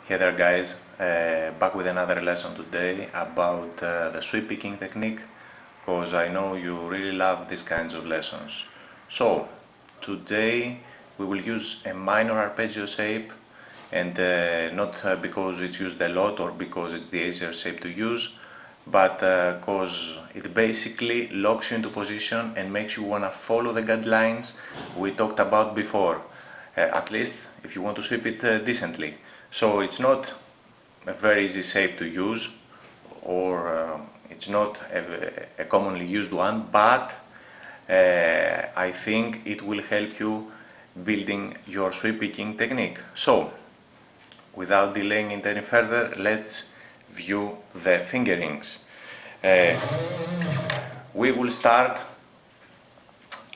Hey there guys, back with another lesson today about the sweep picking technique, because I know you really love these kinds of lessons. So today we will use a minor arpeggio shape, and not because it's used a lot or because it's the easier shape to use, but because it basically locks you into position and makes you want to follow the guidelines we talked about before, at least if you want to sweep it decently. So it's not a very easy shape to use, or it's not a commonly used one, but I think it will help you building your sweep picking technique. So without delaying it any further, let's view the fingerings. We will start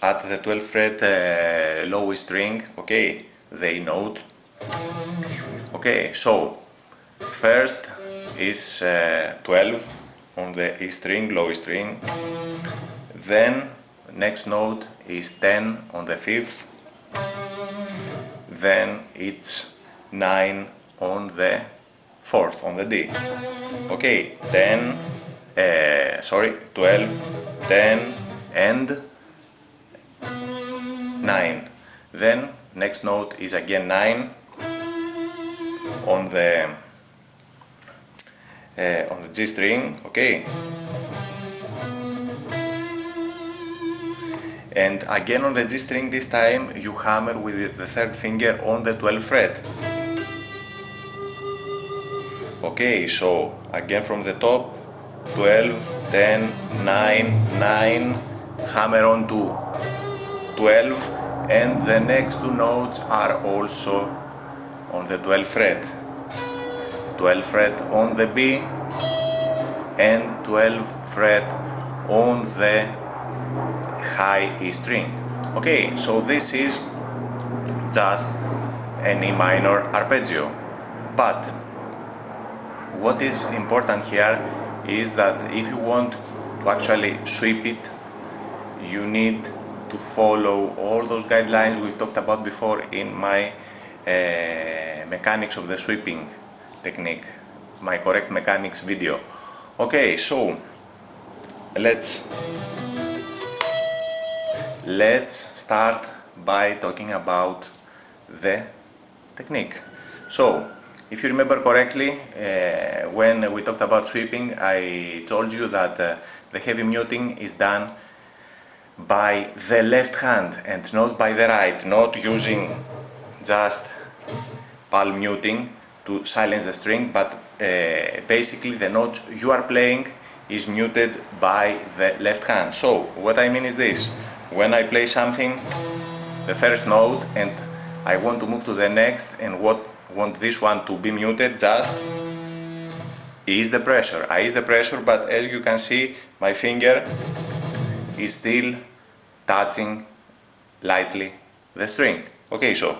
at the 12th fret lowest string, okay, the E note. Okay, so first is 12 on the E string, lowest string. Then next note is 10 on the 5th. Then it's 9 on the 4th, on the D. Okay, 12, 10 and 9. Then next note is again 9 on the G string, okay, and again on the G string. This time you hammer with the third finger on the 12th fret. Okay, so again from the top, 12, 10, 9, 9, hammer on to 12, and the next two notes are also on the 12th fret. 12th fret on the B and 12th fret on the high E string. Okay, so this is just an E minor arpeggio, but what is important here is that if you want to actually sweep it, you need to follow all those guidelines we've talked about before in my mechanics of the sweeping technique, my correct mechanics video. Okay, so let's start by talking about the technique. So if you remember correctly, when we talked about sweeping, I told you that the heavy muting is done by the left hand and not by the right, not using just palm muting to silence the string, but basically the notes you are playing is muted by the left hand. So what I mean is this: when I play something, the first note, and I want to move to the next and want this one to be muted, just ease the pressure. I ease the pressure, but as you can see, my finger is still touching lightly the string. Okay, so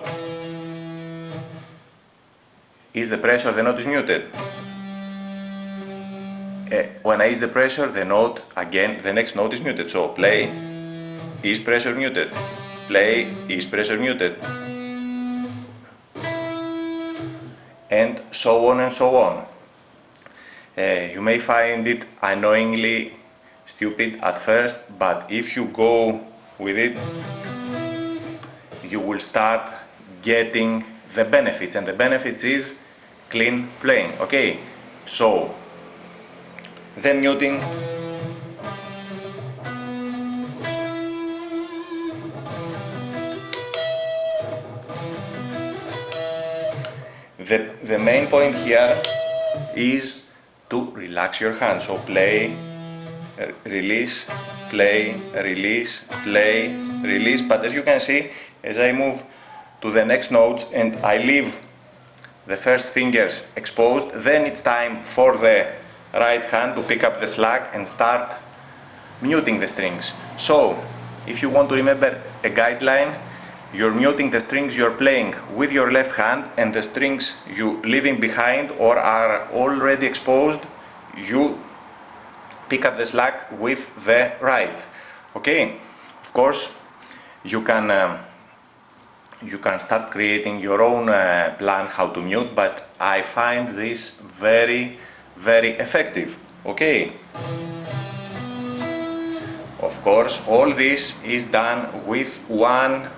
ease the pressure, the note is muted. When I ease the pressure, the note, again, the next note is muted. So play, ease pressure, muted. Play, ease pressure, muted. And so on and so on. You may find it annoyingly stupid at first, but if you go with it, you will start getting the benefits, and the benefits is clean playing. Okay, so the muting, the main point here is to relax your hand. So play, release, play, release, play, release. But as you can see, as I move to the next notes and I leave the first fingers exposed, then it's time for the right hand to pick up the slack and start muting the strings. So if you want to remember a guideline, you're muting the strings you're playing with your left hand, and the strings you leaving behind or are already exposed, you pick up the slack with the right. Okay, of course you can you can start creating your own plan how to mute, but I find this very effective. Okay. Of course, all this is done with one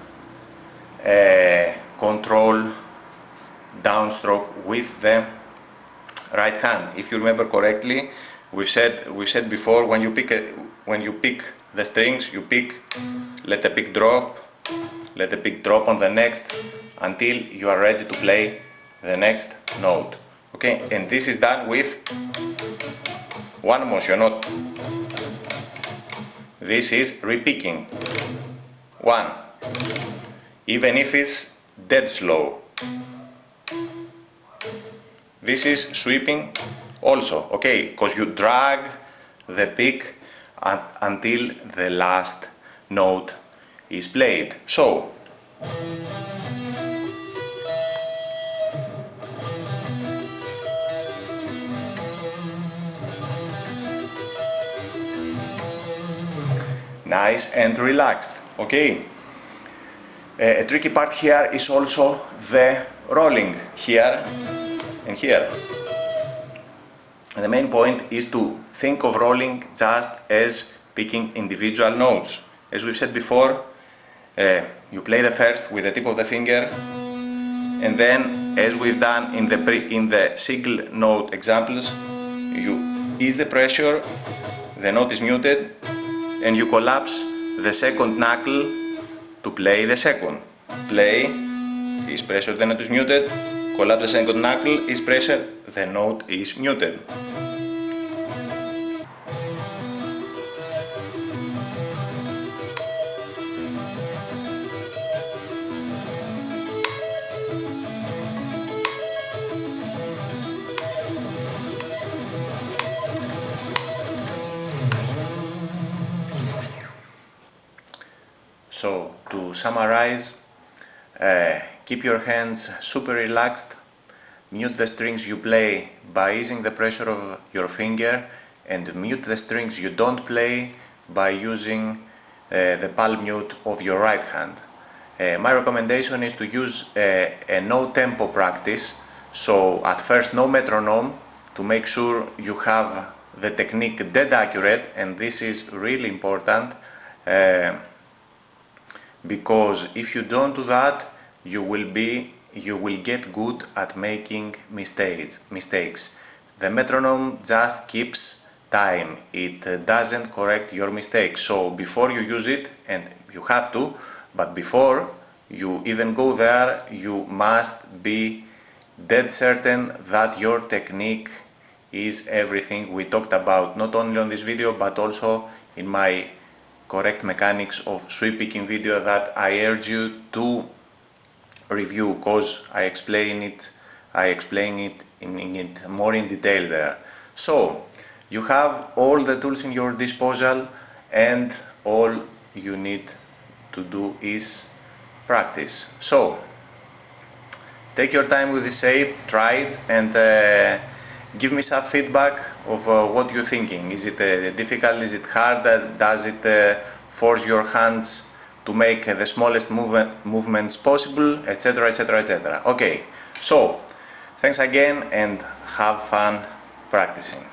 control downstroke with the right hand. If you remember correctly, we said before, when you pick the strings, you pick, let the pick drop, let the pick drop on the next until you are ready to play the next note. Okay, and this is done with one motion, not. This is repicking. One. Even if it's dead slow. This is sweeping also, okay, because you drag the pick until the last note is played. So, nice and relaxed, okay. A tricky part here is also the rolling here and here. And the main point is to think of rolling just as picking individual notes. As we've said before, you play the first with the tip of the finger, and then, as we've done in the single note examples, you ease the pressure, the note is muted, and you collapse the second knuckle to play the second. Play, is pressure, the note is muted, collapse the second knuckle, is pressure, the note is muted. So, to summarize, keep your hands super relaxed, mute the strings you play by easing the pressure of your finger, and mute the strings you don't play by using the palm mute of your right hand. My recommendation is to use a no tempo practice, so at first no metronome, to make sure you have the technique dead accurate, and this is really important. Because if you don't do that, you will get good at making mistakes. The metronome just keeps time, it doesn't correct your mistakes. So before you use it, and you have to, but before you even go there, you must be dead certain that your technique is everything we talked about, not only on this video, but also in my correct mechanics of sweep picking video that I urge you to review, because I explain it in more in detail there. So you have all the tools in your disposal, and all you need to do is practice. So take your time with the shape, try it, and give me some feedback of what you're thinking. Is it difficult? Is it hard? Does it force your hands to make the smallest movements possible, etc, etc, etc. Okay, so thanks again and have fun practicing.